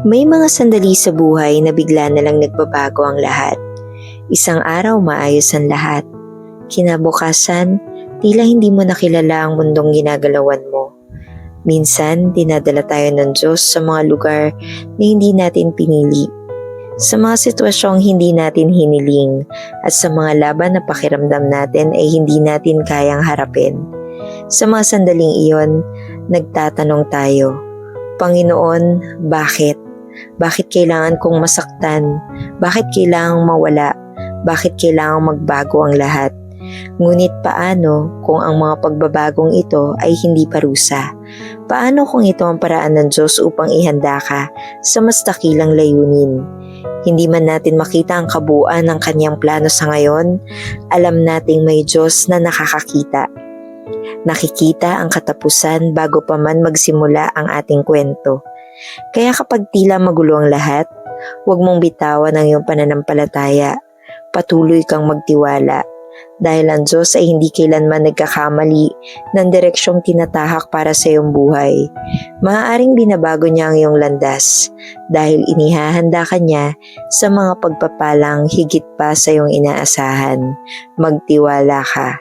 May mga sandali sa buhay na bigla na lang nagbabago ang lahat. Isang araw maayos ang lahat. Kinabukasan, tila hindi mo nakilala ang mundong ginagalawan mo. Minsan, dinadala tayo ng Diyos sa mga lugar na hindi natin pinili. Sa mga sitwasyong hindi natin hiniling at sa mga laban na pakiramdam natin ay hindi natin kayang harapin. Sa mga sandaling iyon, nagtatanong tayo, Panginoon, bakit? Bakit kailangan kong masaktan? Bakit kailangang mawala? Bakit kailangang magbago ang lahat? Ngunit paano kung ang mga pagbabagong ito ay hindi parusa? Paano kung ito ang paraan ng Diyos upang ihanda ka sa mas dakilang layunin? Hindi man natin makita ang kabuuan ng kanyang plano sa ngayon, alam nating may Diyos na nakakakita. Nakikita ang katapusan bago pa man magsimula ang ating kwento. Kaya kapag tila magulo ang lahat, huwag mong bitawan ang iyong pananampalataya. Patuloy kang magtiwala dahil ang Diyos ay hindi kailanman nagkakamali ng direksyong tinatahak para sa iyong buhay. Maaaring binabago niya ang iyong landas dahil inihahanda ka niya sa mga pagpapalang higit pa sa iyong inaasahan. Magtiwala ka